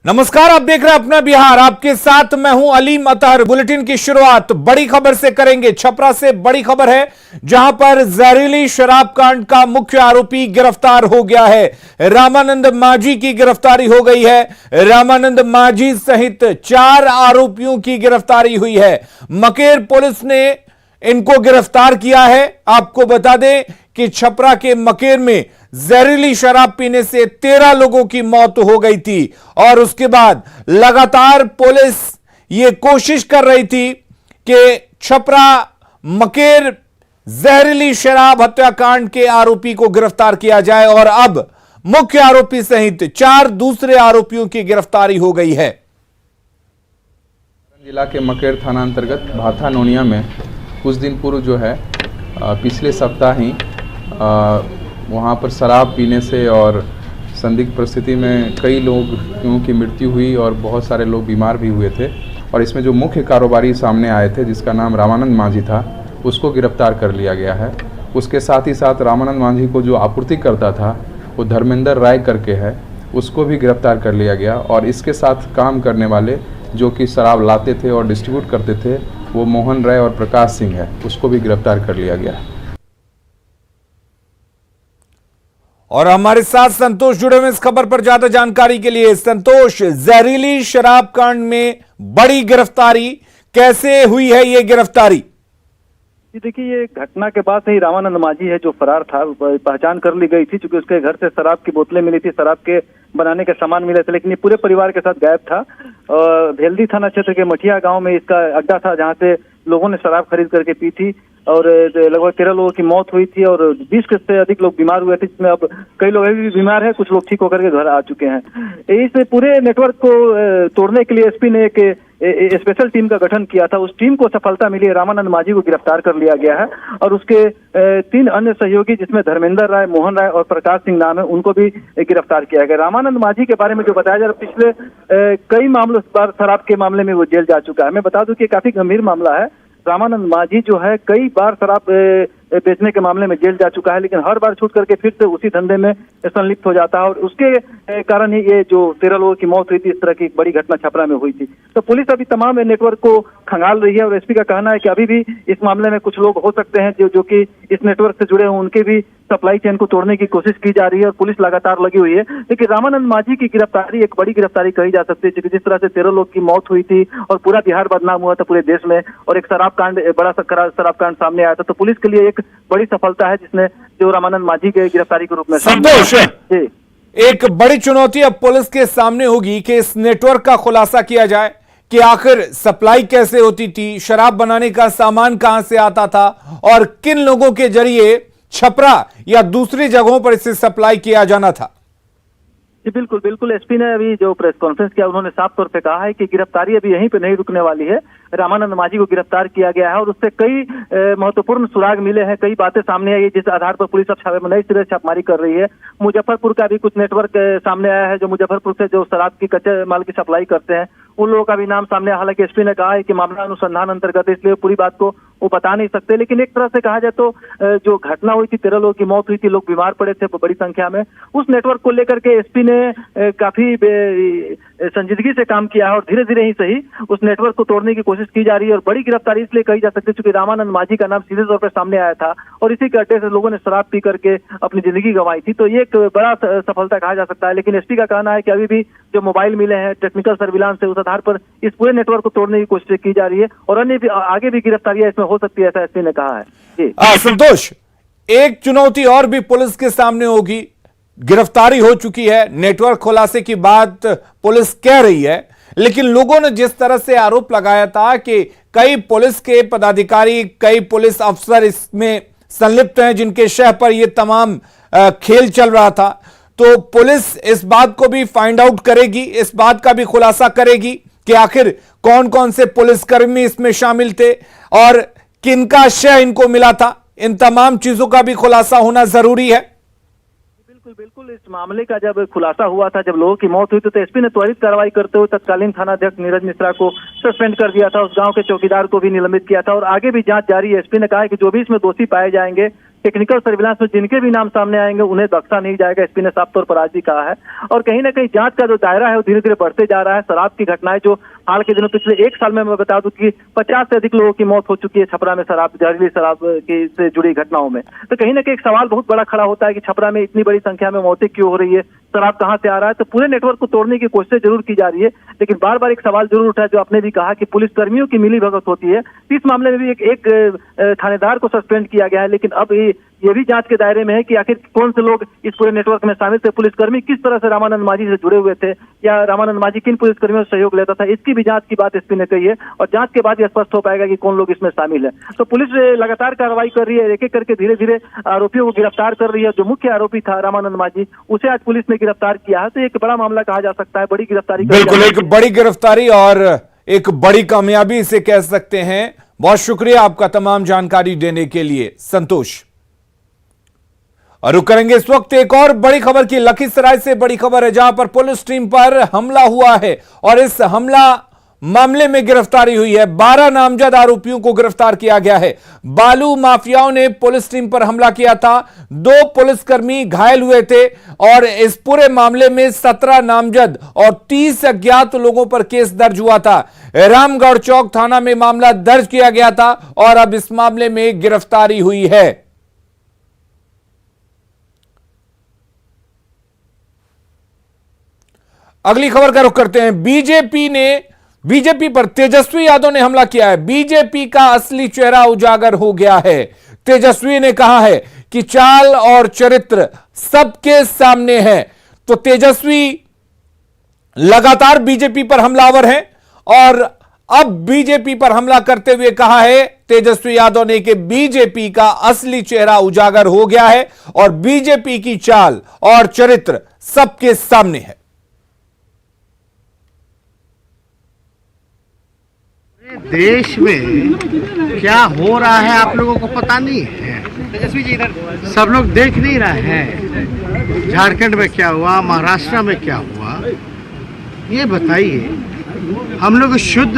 नमस्कार, आप देख रहे हैं अपना बिहार। आपके साथ मैं हूं अलीम अतहर। बुलेटिन की शुरुआत बड़ी खबर से करेंगे। छपरा से बड़ी खबर है, जहां पर जहरीली शराब कांड का मुख्य आरोपी गिरफ्तार हो गया है। रामानंद माझी की गिरफ्तारी हो गई है। रामानंद माझी सहित 4 आरोपियों की गिरफ्तारी हुई है। मकेर पुलिस ने इनको गिरफ्तार किया है। आपको बता दें कि छपरा के मकेर में जहरीली शराब पीने से 13 लोगों की मौत हो गई थी और उसके बाद लगातार पुलिस ये कोशिश कर रही थी कि छपरा मकेर जहरीली शराब हत्याकांड के आरोपी को गिरफ्तार किया जाए और अब मुख्य आरोपी सहित 4 दूसरे आरोपियों की गिरफ्तारी हो गई है। जिला के मकेर थाना अंतर्गत भाथा नोनिया में कुछ दिन पूर्व जो है पिछले सप्ताह ही वहाँ पर शराब पीने से और संदिग्ध परिस्थिति में कई लोगों की मृत्यु हुई और बहुत सारे लोग बीमार भी हुए थे। और इसमें जो मुख्य कारोबारी सामने आए थे, जिसका नाम रामानंद माझी था, उसको गिरफ्तार कर लिया गया है। उसके साथ ही साथ रामानंद माझी को जो आपूर्ति करता था, वो धर्मेंद्र राय करके है, उसको भी गिरफ्तार कर लिया गया। और इसके साथ काम करने वाले जो कि शराब लाते थे और डिस्ट्रीब्यूट करते थे, वो मोहन राय और प्रकाश सिंह है, उसको भी गिरफ्तार कर लिया गया है। और हमारे साथ संतोष जुड़े हुए इस खबर पर ज्यादा जानकारी के लिए। संतोष, जहरीली शराब कांड में बड़ी गिरफ्तारी, कैसे हुई है ये गिरफ्तारी? देखिए, ये घटना के बाद से ही रामानंद माझी है जो फरार था, पहचान कर ली गई थी, क्योंकि उसके घर से शराब की बोतलें मिली थी, शराब के बनाने के सामान मिले थे, लेकिन ये पूरे परिवार के साथ गायब था। भेल्दी थाना क्षेत्र के मठिया गांव में इसका अड्डा था, जहां से लोगों ने शराब खरीद करके पी थी और लगभग 13 लोगों की मौत हुई थी और 20 से अधिक लोग बीमार हुए थे, जिसमें अब कई लोग अभी भी बीमार हैं, कुछ लोग ठीक होकर के घर आ चुके हैं। इस पूरे नेटवर्क को तोड़ने के लिए एसपी ने एक स्पेशल टीम का गठन किया था। उस टीम को सफलता मिली, रामानंद माझी को गिरफ्तार कर लिया गया है और उसके 3 अन्य सहयोगी, जिसमें धर्मेंद्र राय, मोहन राय और प्रकाश सिंह नाम है, उनको भी गिरफ्तार किया गया। रामानंद माझी के बारे में जो बताया जा रहा है, पिछले कई मामलों बार शराब के मामले में वो जेल जा चुका है। मैं बता दूं कि काफी गंभीर मामला है। रामानंद माझी जो है कई बार शराब बेचने के मामले में जेल जा चुका है, लेकिन हर बार छूट करके फिर से उसी धंधे में संलिप्त हो जाता है और उसके कारण ही ये जो 13 लोगों की मौत हुई थी, इस तरह की बड़ी घटना छपरा में हुई थी। तो पुलिस अभी तमाम नेटवर्क को खंगाल रही है और एसपी का कहना है कि अभी भी इस मामले में कुछ लोग हो सकते हैं जो कि इस नेटवर्क से जुड़े हों, उनके भी सप्लाई चेन को तोड़ने की कोशिश की जा रही है और पुलिस लगातार लगी हुई है। लेकिन रामानंद माझी की गिरफ्तारी एक बड़ी गिरफ्तारी कही जा सकती है, क्योंकि जिस तरह से 13 लोग की मौत हुई थी और पूरा बिहार बदनाम हुआ था पूरे देश में और एक शराब कांड, बड़ा शराब कांड सामने आया था, तो पुलिस के लिए एक बड़ी सफलता है जिसने जो रामानंद माझी के गिरफ्तारी के रूप में। संतोष, एक बड़ी चुनौती अब पुलिस के सामने होगी कि इस नेटवर्क का खुलासा किया जाए कि आखिर सप्लाई कैसे होती थी, शराब बनाने का सामान कहां से आता था और किन लोगों के जरिए छपरा या दूसरी जगहों पर इसे सप्लाई किया जाना था। जी बिल्कुल बिल्कुल, एसपी ने अभी जो प्रेस कॉन्फ्रेंस किया, उन्होंने साफ तौर पे कहा है कि गिरफ्तारी अभी यहीं पे नहीं रुकने वाली है। रामानंद माझी को गिरफ्तार किया गया है और उससे कई महत्वपूर्ण सुराग मिले हैं, कई बातें सामने आई है, जिस आधार पर पुलिस अब नई सिरे से छापेमारी कर रही है। मुजफ्फरपुर का भी कुछ नेटवर्क सामने आया है, जो मुजफ्फरपुर से जो शराब की कच्चे माल की सप्लाई करते हैं, उन लोगों का भी नाम सामने आया। हालांकि एसपी ने कहा है कि मामला अनुसंधान अंतर्गत है, इसलिए पूरी बात को वो बता नहीं सकते, लेकिन एक तरह से कहा जाए तो जो घटना हुई थी, 13 लोगों की मौत हुई थी, लोग बीमार पड़े थे बड़ी संख्या में, उस नेटवर्क को लेकर के एसपी ने काफी संजीदगी से काम किया है और धीरे धीरे ही सही उस नेटवर्क को तोड़ने की कोशिश की जा रही है। और बड़ी गिरफ्तारी इसलिए कही जा सकती है क्योंकि रामानंद माझी का नाम सीधे तौर पर सामने आया था और इसी के अड्डे से लोगों ने शराब पी करके अपनी जिंदगी गंवाई थी, तो ये एक बड़ा सफलता कहा जा सकता है। लेकिन एसपी का कहना है कि अभी भी जो मोबाइल मिले हैं, टेक्निकल सर्विलांस है, उस आधार पर इस पूरे नेटवर्क को तोड़ने की कोशिश की जा रही है और अन्य भी आगे भी गिरफ्तारियां इसमें हो सकती है, ऐसा एसपी ने कहा है। जी संतोष, एक चुनौती और भी पुलिस के सामने होगी। गिरफ्तारी हो चुकी है, नेटवर्क खुलासे की बात पुलिस कह रही है, लेकिन लोगों ने जिस तरह से आरोप लगाया था कि कई पुलिस के पदाधिकारी, कई पुलिस अफसर इसमें संलिप्त हैं, जिनके शह पर यह तमाम खेल चल रहा था, तो पुलिस इस बात को भी फाइंड आउट करेगी, इस बात का भी खुलासा करेगी कि आखिर कौन कौन से पुलिसकर्मी इसमें शामिल थे और किनका शय इनको मिला था। इन तमाम चीजों का भी खुलासा होना जरूरी है। बिल्कुल बिल्कुल, इस मामले का जब खुलासा हुआ था, जब लोगों की मौत हुई तो एसपी ने त्वरित कार्रवाई करते हुए तत्कालीन थानाध्यक्ष नीरज मिश्रा को सस्पेंड कर दिया था, उस गांव के चौकीदार को भी निलंबित किया था और आगे भी जांच जारी है। एसपी ने कहा है कि जो भी इसमें दोषी पाए जाएंगे टेक्निकल सर्विलांस में जिनके भी नाम सामने आएंगे उन्हें बख्शा नहीं जाएगा, एसपी ने साफ तौर पर आज भी कहा है। और कहीं ना कहीं जांच का जो दायरा है वो धीरे धीरे बढ़ते जा रहा है। शराब की घटनाएं जो हाल के दिनों पिछले 1 साल में मैं बता दूं कि 50 से अधिक लोगों की मौत हो चुकी है छपरा में जहरीली शराब की से जुड़ी घटनाओं में। तो कहीं ना कहीं एक सवाल बहुत बड़ा खड़ा होता है कि छपरा में इतनी बड़ी संख्या में मौतें क्यों हो रही है, शराब कहां से आ रहा है। तो पूरे नेटवर्क को तोड़ने की कोशिश जरूर की जा रही है, लेकिन बार बार एक सवाल जरूर उठा है जो आपने भी कहा कि पुलिस कर्मियों की मिली भगत होती है। इस मामले में भी एक थानेदार को सस्पेंड किया गया है, लेकिन अब ये भी जांच के दायरे में है कि आखिर कौन से लोग इस पूरे नेटवर्क में शामिल थे, पुलिसकर्मी किस तरह से रामानंद मांझी से जुड़े हुए थे या रामानंद मांझी किन पुलिसकर्मियों से सहयोग लेता था, इसकी भी जांच की बात एसपी ने कही है। और जांच के बाद यह स्पष्ट हो पाएगा कि कौन लोग इसमें शामिल है। तो पुलिस लगातार कार्रवाई कर रही है, एक एक करके धीरे धीरे आरोपियों को गिरफ्तार कर रही है। जो मुख्य आरोपी था रामानंद मांझी, उसे आज पुलिस ने गिरफ्तार किया है। तो एक बड़ा मामला कहा जा सकता है, बड़ी गिरफ्तारी। बिल्कुल, एक बड़ी गिरफ्तारी और एक बड़ी कामयाबी इसे कह सकते हैं। बहुत शुक्रिया आपका तमाम जानकारी देने के लिए संतोष। और रुक करेंगे इस वक्त एक और बड़ी खबर की। लखीसराय से बड़ी खबर है जहां पर पुलिस टीम पर हमला हुआ है और इस हमला मामले में गिरफ्तारी हुई है। 12 नामजद आरोपियों को गिरफ्तार किया गया है। बालू माफियाओं ने पुलिस टीम पर हमला किया था, 2 पुलिसकर्मी घायल हुए थे और इस पूरे मामले में 17 नामजद और 30 अज्ञात लोगों पर केस दर्ज हुआ था। रामगढ़ चौक थाना में मामला दर्ज किया गया था और अब इस मामले में गिरफ्तारी हुई है। अगली खबर का रुख करते हैं। बीजेपी पर तेजस्वी यादव ने हमला किया है। बीजेपी का असली चेहरा उजागर हो गया है। तेजस्वी ने कहा है कि चाल और चरित्र सबके सामने है। तो तेजस्वी लगातार बीजेपी पर हमलावर हैं और अब बीजेपी पर हमला करते हुए कहा है तेजस्वी यादव ने कि बीजेपी का असली चेहरा उजागर हो गया है और बीजेपी की चाल और चरित्र सबके सामने है। देश में क्या हो रहा है आप लोगों को पता नहीं है, सब लोग देख नहीं रहे हैं। झारखंड में क्या हुआ, महाराष्ट्र में क्या हुआ, ये बताइए। हम लोग शुद्ध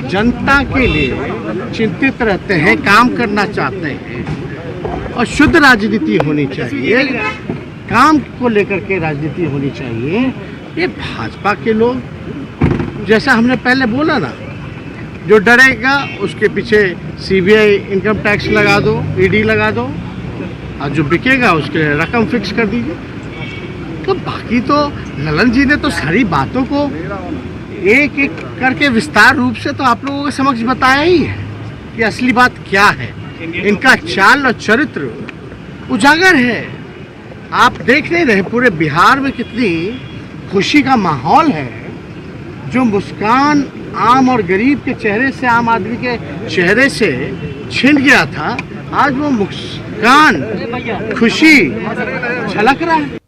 जनता के लिए चिंतित रहते हैं, काम करना चाहते हैं और शुद्ध राजनीति होनी चाहिए, काम को लेकर के राजनीति होनी चाहिए। ये भाजपा के लोग, जैसा हमने पहले बोला ना, जो डरेगा उसके पीछे सीबीआई इनकम टैक्स लगा दो, ईडी लगा दो और जो बिकेगा उसके रकम फिक्स कर दीजिए। तो बाकी तो ललन जी ने तो सारी बातों को एक एक करके विस्तार रूप से तो आप लोगों के समक्ष बताया ही है कि असली बात क्या है। इनका चाल और चरित्र उजागर है। आप देख नहीं रहे पूरे बिहार में कितनी खुशी का माहौल है। जो मुस्कान आम और गरीब के चेहरे से, आम आदमी के चेहरे से छिन गया था, आज वो मुस्कान, खुशी झलक रहा है।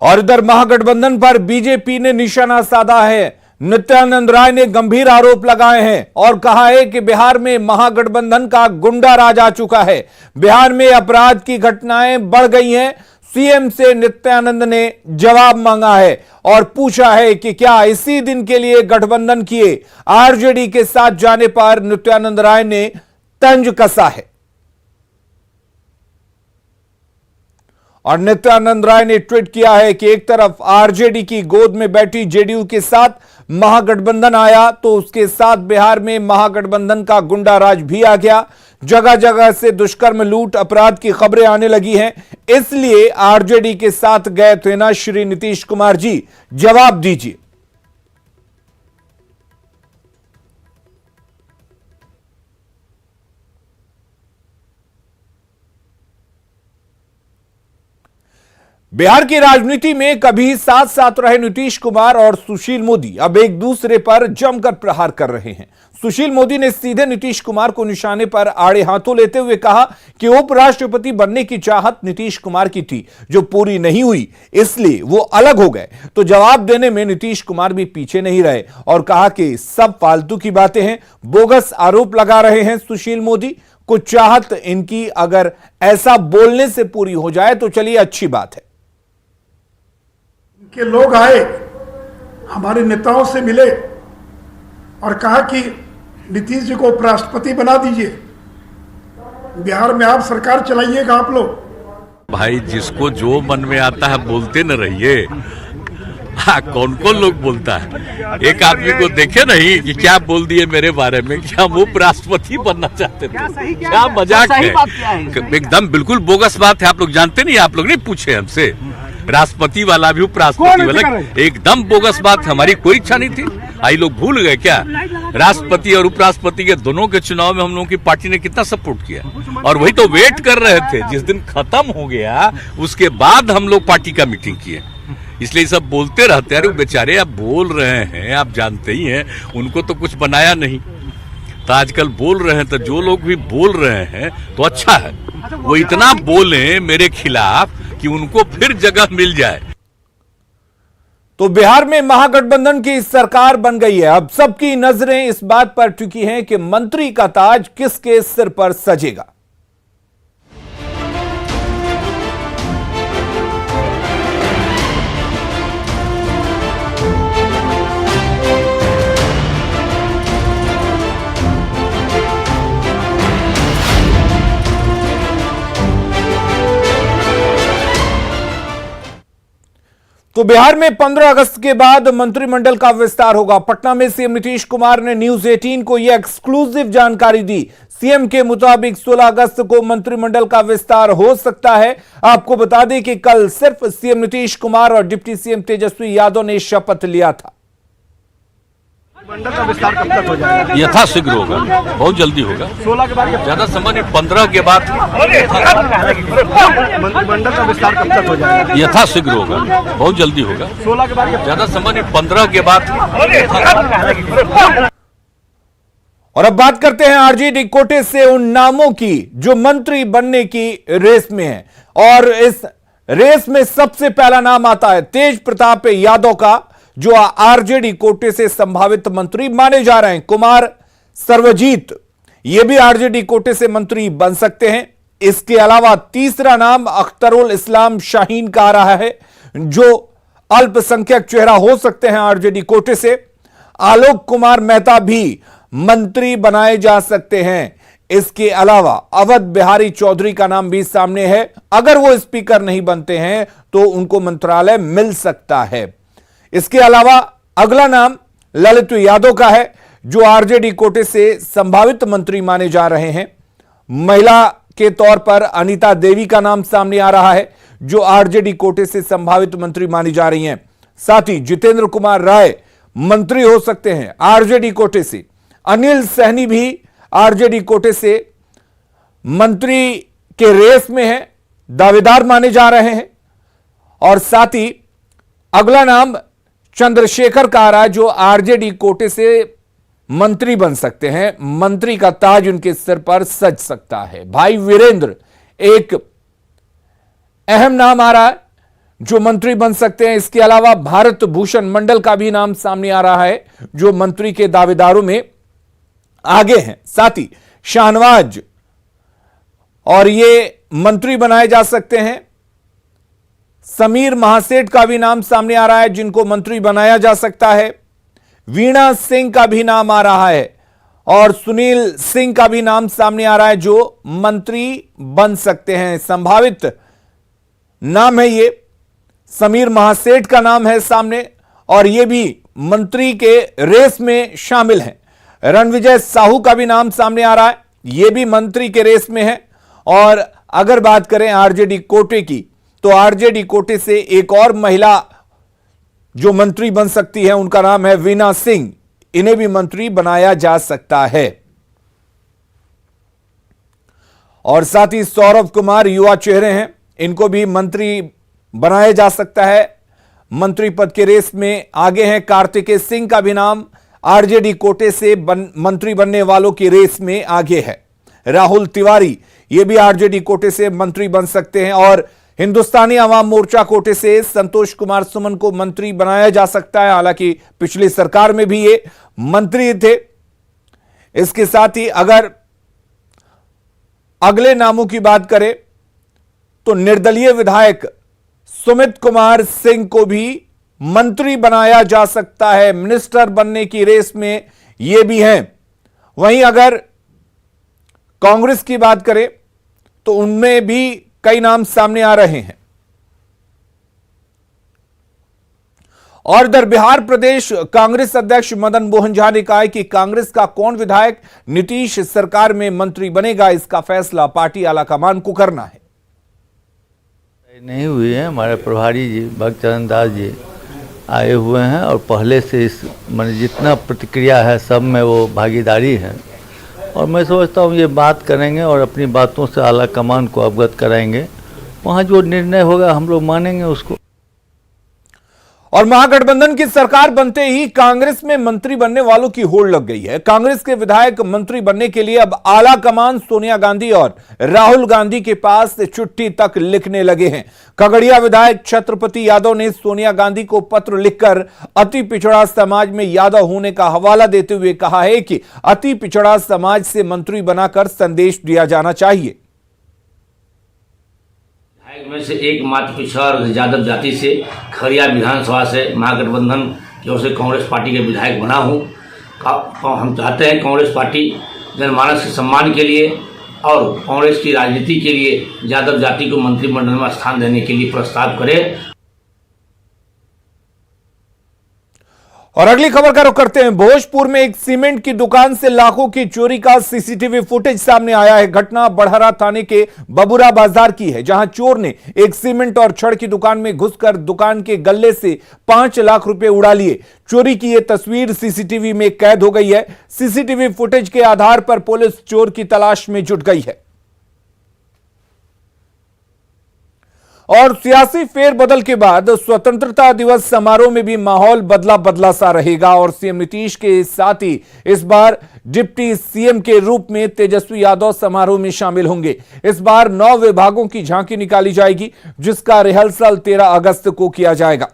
और इधर महागठबंधन पर बीजेपी ने निशाना साधा है। नित्यानंद राय ने गंभीर आरोप लगाए हैं और कहा है कि बिहार में महागठबंधन का गुंडा राज आ चुका है। बिहार में अपराध की घटनाएं बढ़ गई हैं। सीएम से नित्यानंद ने जवाब मांगा है और पूछा है कि क्या इसी दिन के लिए गठबंधन किए। आरजेडी के साथ जाने पर नित्यानंद राय ने तंज कसा है और नित्यानंद राय ने ट्वीट किया है कि एक तरफ आरजेडी की गोद में बैठी जेडीयू के साथ महागठबंधन आया तो उसके साथ बिहार में महागठबंधन का गुंडा राज भी आ गया। जगह जगह से दुष्कर्म, लूट, अपराध की खबरें आने लगी हैं। इसलिए आरजेडी के साथ गए थे ना श्री नीतीश कुमार जी, जवाब दीजिए। बिहार की राजनीति में कभी साथ साथ रहे नीतीश कुमार और सुशील मोदी अब एक दूसरे पर जमकर प्रहार कर रहे हैं। सुशील मोदी ने सीधे नीतीश कुमार को निशाने पर आड़े हाथों लेते हुए कहा कि उपराष्ट्रपति बनने की चाहत नीतीश कुमार की थी जो पूरी नहीं हुई, इसलिए वो अलग हो गए। तो जवाब देने में नीतीश कुमार भी पीछे नहीं रहे और कहा कि सब फालतू की बातें हैं, बोगस आरोप लगा रहे हैं सुशील मोदी। कुछ चाहत इनकी अगर ऐसा बोलने से पूरी हो जाए तो चलिए अच्छी बात है के लोग आए, हमारे नेताओं से मिले और कहा कि नीतीश जी को उपराष्ट्रपति बना दीजिए। बिहार में आप सरकार चलाइएगा आप लोग। भाई जिसको जो मन में आता है बोलते न रहिए। हाँ, कौन कौन लोग बोलता है। एक आदमी को देखे नहीं कि क्या बोल दिए मेरे बारे में, क्या हम उपराष्ट्रपति बनना चाहते थे। क्या मजाक है, एकदम बिल्कुल बोगस बात है। आप लोग जानते नहीं, आप लोग नहीं पूछे हमसे। राष्ट्रपति वाला भी उपराष्ट्रपति वाला एकदम बोगस बात। हमारी कोई इच्छा नहीं थी। आई लोग भूल गए क्या? राष्ट्रपति और उपराष्ट्रपति के दोनों के चुनाव में हम लोगों की पार्टी ने कितना सपोर्ट किया, और वही तो वेट कर रहे थे। जिस दिन खत्म हो गया उसके बाद हम लोग पार्टी का मीटिंग किए। इसलिए सब बोलते रहते हैं। अरे बेचारे आप बोल रहे हैं, आप जानते ही हैं उनको तो कुछ बनाया नहीं, तो आजकल बोल रहे हैं। तो जो लोग भी बोल रहे हैं तो अच्छा है, वो इतना बोले मेरे खिलाफ कि उनको फिर जगह मिल जाए। तो बिहार में महागठबंधन की सरकार बन गई है। अब सबकी नजरें इस बात पर टिकी हैं कि मंत्री का ताज किसके सिर पर सजेगा। तो बिहार में 15 अगस्त के बाद मंत्रिमंडल का विस्तार होगा। पटना में सीएम नीतीश कुमार ने न्यूज 18 को यह एक्सक्लूसिव जानकारी दी। सीएम के मुताबिक 16 अगस्त को मंत्रिमंडल का विस्तार हो सकता है। आपको बता दें कि कल सिर्फ सीएम नीतीश कुमार और डिप्टी सीएम तेजस्वी यादव ने शपथ लिया था। मंडल का विस्तार कब तक हो जाएगा? यथाशीघ्र होगा, बहुत जल्दी होगा। 16 के बाद ज्यादा समय नहीं, 15 के बाद। मंडल का विस्तार कब तक हो जाएगा? यथाशीघ्र होगा, बहुत जल्दी होगा। 16 के बाद ज्यादा समय नहीं, 15 के बाद। और अब बात करते हैं आरजेडी कोटे से उन नामों की जो मंत्री बनने की रेस में है। और इस रेस में सबसे पहला नाम आता है तेज प्रताप यादव का, जो आरजेडी कोटे से संभावित मंत्री माने जा रहे हैं। कुमार सर्वजीत ये भी आरजेडी कोटे से मंत्री बन सकते हैं। इसके अलावा तीसरा नाम अख्तरुल इस्लाम शाहीन का आ रहा है, जो अल्पसंख्यक चेहरा हो सकते हैं आरजेडी कोटे से। आलोक कुमार मेहता भी मंत्री बनाए जा सकते हैं। इसके अलावा अवध बिहारी चौधरी का नाम भी सामने है। अगर वो स्पीकर नहीं बनते हैं तो उनको मंत्रालय मिल सकता है। इसके अलावा अगला नाम ललित यादव का है, जो आरजेडी कोटे से संभावित मंत्री माने जा रहे हैं। महिला के तौर पर अनीता देवी का नाम सामने आ रहा है, जो आरजेडी कोटे से संभावित मंत्री मानी जा रही हैं। साथ ही जितेंद्र कुमार राय मंत्री हो सकते हैं आरजेडी कोटे से। अनिल सहनी भी आरजेडी कोटे से मंत्री के रेस में है, दावेदार माने जा रहे हैं। और साथ ही अगला नाम चंद्रशेखर का आ रहा है, जो आरजेडी कोटे से मंत्री बन सकते हैं। मंत्री का ताज उनके सिर पर सज सकता है। भाई वीरेंद्र एक अहम नाम आ रहा है जो मंत्री बन सकते हैं। इसके अलावा भारत भूषण मंडल का भी नाम सामने आ रहा है, जो मंत्री के दावेदारों में आगे हैं। साथ ही शाहनवाज और ये मंत्री बनाए जा सकते हैं। समीर महासेठ का भी नाम सामने आ रहा है, जिनको मंत्री बनाया जा सकता है। वीणा सिंह का भी नाम आ रहा है और सुनील सिंह का भी नाम सामने आ रहा है, जो मंत्री बन सकते हैं। संभावित नाम है ये। समीर महासेठ का नाम है सामने और ये भी मंत्री के रेस में शामिल हैं। रणविजय साहू का भी नाम सामने आ रहा है, ये भी मंत्री के रेस में है। और अगर बात करें आरजेडी कोटे की, तो आरजेडी कोटे से एक और महिला जो मंत्री बन सकती है, उनका नाम है वीणा सिंह। इन्हें भी मंत्री बनाया जा सकता है। और साथ ही सौरभ कुमार युवा चेहरे हैं, इनको भी मंत्री बनाया जा सकता है। मंत्री पद के रेस में आगे हैं। कार्तिकेय सिंह का भी नाम आरजेडी कोटे से मंत्री बनने वालों की रेस में आगे है। राहुल तिवारी ये भी आरजेडी कोटे से मंत्री बन सकते हैं। और हिंदुस्तानी आवाम मोर्चा कोटे से संतोष कुमार सुमन को मंत्री बनाया जा सकता है। हालांकि पिछली सरकार में भी ये मंत्री थे। इसके साथ ही अगर अगले नामों की बात करें तो निर्दलीय विधायक सुमित कुमार सिंह को भी मंत्री बनाया जा सकता है। मिनिस्टर बनने की रेस में ये भी हैं। वहीं अगर कांग्रेस की बात करें तो उनमें भी कई नाम सामने आ रहे हैं। और इधर बिहार प्रदेश कांग्रेस अध्यक्ष मदन मोहन झा ने कहा है कि कांग्रेस का कौन विधायक नीतीश सरकार में मंत्री बनेगा, इसका फैसला पार्टी आलाकमान को करना है। नहीं हुई है। हमारे प्रभारी जी भक्तचरण दास जी आए हुए हैं और पहले से इस मैंने जितना प्रतिक्रिया है सब में वो भागीदारी है, और मैं समझता हूँ ये बात करेंगे और अपनी बातों से आलाकमान को अवगत कराएंगे। वहाँ जो निर्णय होगा हम लोग मानेंगे उसको। और महागठबंधन की सरकार बनते ही कांग्रेस में मंत्री बनने वालों की होड़ लग गई है। कांग्रेस के विधायक मंत्री बनने के लिए अब आला कमान सोनिया गांधी और राहुल गांधी के पास चिट्ठी तक लिखने लगे हैं। खगड़िया विधायक छत्रपति यादव ने सोनिया गांधी को पत्र लिखकर अति पिछड़ा समाज में यादव होने का हवाला देते हुए कहा है कि अति पिछड़ा समाज से मंत्री बनाकर संदेश दिया जाना चाहिए। में से एक मात्र पिछड़ा और यादव जाति से खगड़िया विधानसभा से महागठबंधन की ओर से कांग्रेस पार्टी के विधायक बना हूं। हम चाहते हैं कांग्रेस पार्टी जनमानस के सम्मान के लिए और कांग्रेस की राजनीति के लिए यादव जाति को मंत्रिमंडल में स्थान देने के लिए प्रस्ताव करे। और अगली खबर का रुख करते हैं। भोजपुर में एक सीमेंट की दुकान से लाखों की चोरी का सीसीटीवी फुटेज सामने आया है। घटना बड़हरा थाने के बबुरा बाजार की है, जहां चोर ने एक सीमेंट और छड़ की दुकान में घुसकर दुकान के गल्ले से 5 लाख रुपए उड़ा लिए। चोरी की यह तस्वीर सीसीटीवी में कैद हो गई है। सीसीटीवी फुटेज के आधार पर पुलिस चोर की तलाश में जुट गई है। और सियासी फेरबदल के बाद स्वतंत्रता दिवस समारोह में भी माहौल बदला बदला सा रहेगा और सीएम नीतीश के साथ ही इस बार डिप्टी सीएम के रूप में तेजस्वी यादव समारोह में शामिल होंगे। इस बार 9 विभागों की झांकी निकाली जाएगी, जिसका रिहर्सल 13 अगस्त को किया जाएगा।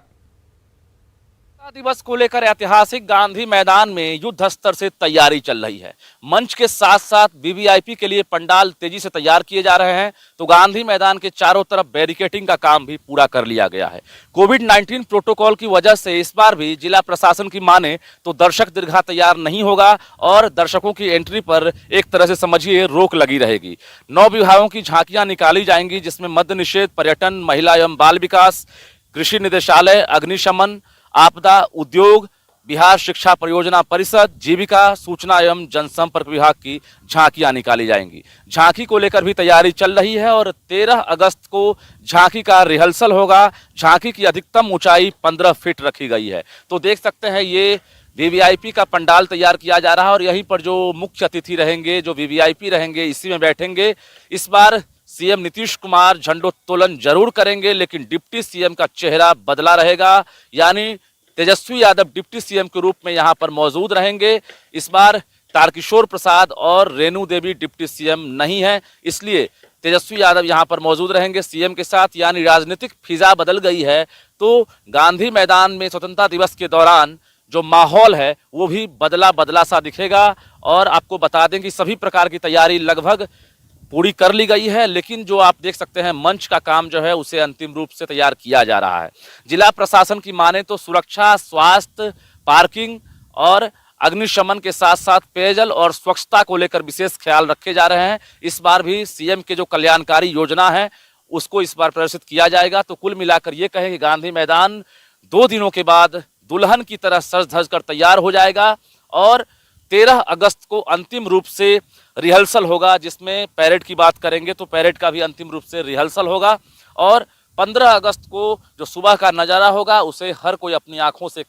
दिवस को लेकर ऐतिहासिक गांधी मैदान में युद्ध स्तर से तैयारी चल रही है। मंच के साथ साथ वीवीआईपी के लिए पंडाल तेजी से तैयार किए जा रहे हैं, तो गांधी मैदान के चारों तरफ बैरिकेडिंग का काम भी पूरा कर लिया गया है। कोविड-19 प्रोटोकॉल की वजह से इस बार भी जिला प्रशासन की माने तो दर्शक दीर्घा तैयार नहीं होगा और दर्शकों की एंट्री पर एक तरह से समझिए रोक लगी रहेगी। 9 विभागों की झांकियां निकाली जाएंगी, जिसमें मद्य निषेध, पर्यटन, महिला एवं बाल विकास, कृषि निदेशालय, अग्निशमन, आपदा, उद्योग, बिहार शिक्षा परियोजना परिषद, जीविका, सूचना एवं जनसंपर्क विभाग की झांकियां निकाली जाएंगी। झांकी को लेकर भी तैयारी चल रही है और 13 अगस्त को झांकी का रिहर्सल होगा। झांकी की अधिकतम ऊंचाई 15 फीट रखी गई है। तो देख सकते हैं ये वीवीआईपी का पंडाल तैयार किया जा रहा है और यहीं पर जो मुख्य अतिथि रहेंगे, जो वीवीआईपी रहेंगे, इसी में बैठेंगे। इस बार सीएम नीतीश कुमार झंडोत्तोलन जरूर करेंगे, लेकिन डिप्टी सीएम का चेहरा बदला रहेगा, यानी तेजस्वी यादव डिप्टी सीएम के रूप में यहां पर मौजूद रहेंगे। इस बार तारकिशोर प्रसाद और रेणु देवी डिप्टी सीएम नहीं है, इसलिए तेजस्वी यादव यहां पर मौजूद रहेंगे सीएम के साथ, यानी राजनीतिक फिजा बदल गई है। तो गांधी मैदान में स्वतंत्रता दिवस के दौरान जो माहौल है वो भी बदला बदला सा दिखेगा। और आपको बता दें कि सभी प्रकार की तैयारी लगभग पूरी कर ली गई है, लेकिन जो आप देख सकते हैं मंच का काम जो है उसे अंतिम रूप से तैयार किया जा रहा है। जिला प्रशासन की माने तो सुरक्षा, स्वास्थ्य, पार्किंग और अग्निशमन के साथ साथ पेयजल और स्वच्छता को लेकर विशेष ख्याल रखे जा रहे हैं। इस बार भी सीएम के जो कल्याणकारी योजना है उसको इस बार प्रदर्शित किया जाएगा। तो कुल मिलाकर ये कहें कि गांधी मैदान 2 दिनों के बाद दुल्हन की तरह सज धज कर तैयार हो जाएगा और 13 अगस्त को अंतिम रूप से रिहर्सल होगा, जिसमें पैरेड की बात करेंगे तो पैरेड का भी अंतिम रूप से रिहर्सल होगा। और 15 अगस्त को जो सुबह का नज़ारा होगा उसे हर कोई अपनी आंखों से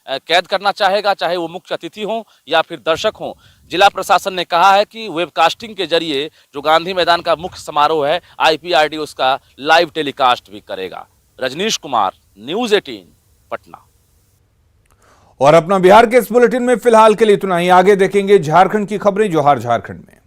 कैद करना चाहेगा, चाहे वो मुख्य अतिथि हों या फिर दर्शक हों। जिला प्रशासन ने कहा है कि वेबकास्टिंग के जरिए जो गांधी मैदान का मुख्य समारोह है IPRD उसका लाइव टेलीकास्ट भी करेगा। रजनीश कुमार, न्यूज़ 18, पटना। और अपना बिहार के इस बुलेटिन में फिलहाल के लिए इतना ही। आगे देखेंगे झारखंड की खबरें जोहार झारखंड में।